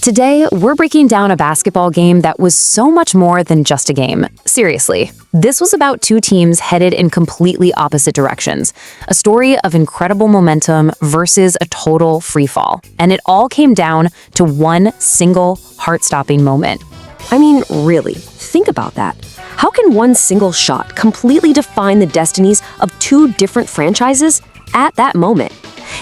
Today, we're breaking down a basketball game that was so much more than just a game. Seriously, this was about two teams headed in completely opposite directions. A story of incredible momentum versus a total freefall. And it all came down to one single heart-stopping moment. I mean, really, think about that. How can one single shot completely define the destinies of two different franchises at that moment?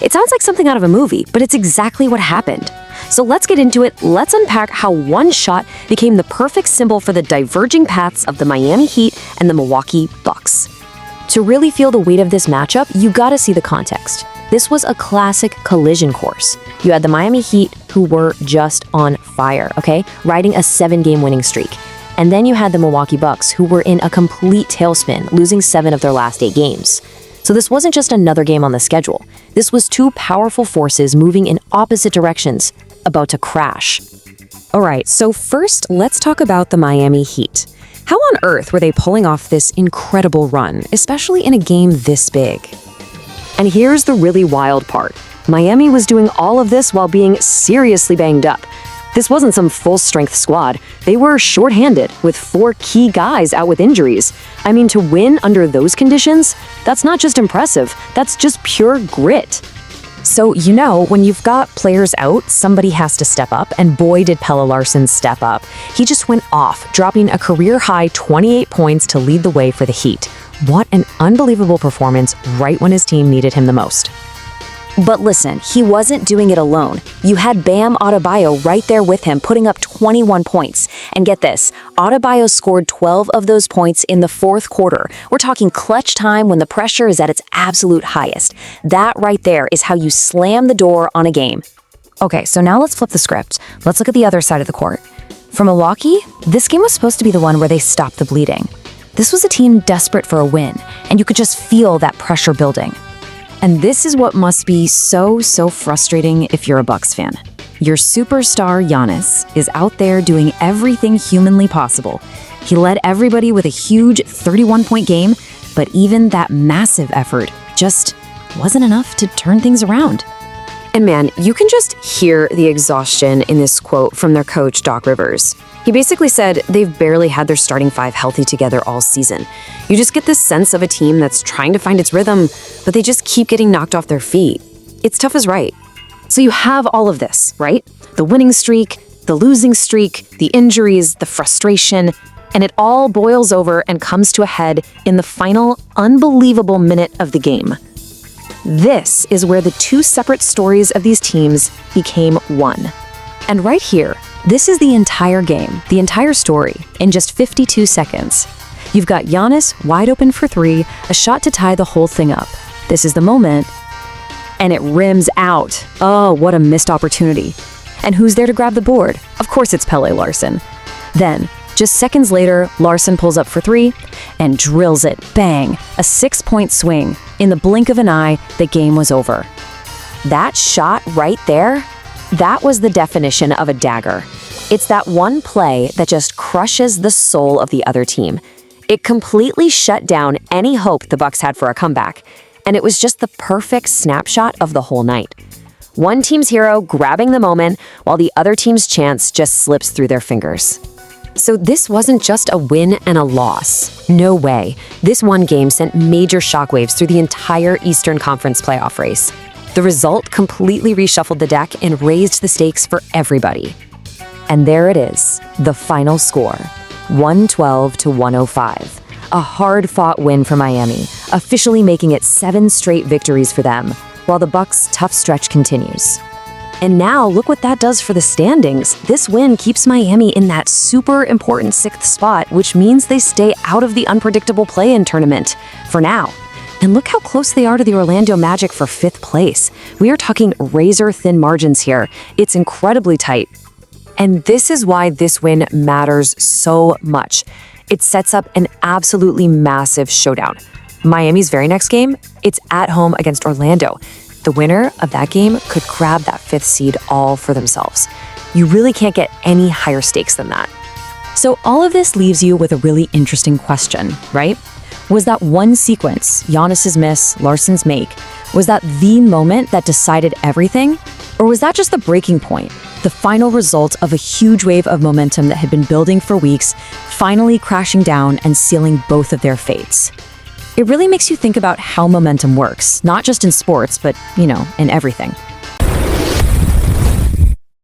It sounds like something out of a movie, but it's exactly what happened. So let's get into it. Let's unpack how one shot became the perfect symbol for the diverging paths of the Miami Heat and the Milwaukee Bucks. To really feel the weight of this matchup, you gotta see the context. This was a classic collision course. You had the Miami Heat, who were just on fire, okay? Riding a 7-game winning streak. And then you had the Milwaukee Bucks, who were in a complete tailspin, losing 7 of their last 8 games. So this wasn't just another game on the schedule. This was two powerful forces moving in opposite directions, about to crash. All right, so first, let's talk about the Miami Heat. How on earth were they pulling off this incredible run, especially in a game this big? And here's the really wild part. Miami was doing all of this while being seriously banged up. This wasn't some full-strength squad. They were shorthanded, with 4 key guys out with injuries. I mean, to win under those conditions, that's not just impressive, that's just pure grit. So, when you've got players out, somebody has to step up, and boy did Pelle Larsson step up. He just went off, dropping a career-high 28 points to lead the way for the Heat. What an unbelievable performance right when his team needed him the most. But listen, he wasn't doing it alone. You had Bam Adebayo right there with him, putting up 21 points. And get this, Adebayo scored 12 of those points in the 4th quarter. We're talking clutch time when the pressure is at its absolute highest. That right there is how you slam the door on a game. Okay, so now let's flip the script. Let's look at the other side of the court. For Milwaukee, this game was supposed to be the one where they stopped the bleeding. This was a team desperate for a win, and you could just feel that pressure building. And this is what must be so frustrating if you're a Bucks fan. Your superstar Giannis is out there doing everything humanly possible. He led everybody with a huge 31-point game, but even that massive effort just wasn't enough to turn things around. And man, you can just hear the exhaustion in this quote from their coach, Doc Rivers. He basically said they've barely had their starting 5 healthy together all season. You just get this sense of a team that's trying to find its rhythm, but they just keep getting knocked off their feet. It's tough as right. So you have all of this, right? The winning streak, the losing streak, the injuries, the frustration, and it all boils over and comes to a head in the final unbelievable minute of the game. This is where the two separate stories of these teams became one. And right here, this is the entire game, the entire story, in just 52 seconds. You've got Giannis wide open for 3, a shot to tie the whole thing up. This is the moment, and it rims out. Oh, what a missed opportunity. And who's there to grab the board? Of course it's Pelle Larsson. Then, just seconds later, Larsson pulls up for 3 and drills it. Bang! A 6-point swing. In the blink of an eye, the game was over. That shot right there, that was the definition of a dagger. It's that one play that just crushes the soul of the other team. It completely shut down any hope the Bucks had for a comeback, and it was just the perfect snapshot of the whole night. One team's hero grabbing the moment, while the other team's chance just slips through their fingers. So this wasn't just a win and a loss. No way. This one game sent major shockwaves through the entire Eastern Conference playoff race. The result completely reshuffled the deck and raised the stakes for everybody. And there it is, the final score, 112-105. A hard-fought win for Miami, officially making it 7 straight victories for them, while the Bucks' tough stretch continues. And now, look what that does for the standings. This win keeps Miami in that super important 6th spot, which means they stay out of the unpredictable play-in tournament, for now. And look how close they are to the Orlando Magic for 5th place. We are talking razor-thin margins here. It's incredibly tight. And this is why this win matters so much. It sets up an absolutely massive showdown. Miami's very next game, it's at home against Orlando. The winner of that game could grab that 5th seed all for themselves. You really can't get any higher stakes than that. So all of this leaves you with a really interesting question, right? Was that one sequence, Giannis's miss, Larsson's make, was that the moment that decided everything? Or was that just the breaking point? The final result of a huge wave of momentum that had been building for weeks, finally crashing down and sealing both of their fates. It really makes you think about how momentum works, not just in sports, but, in everything.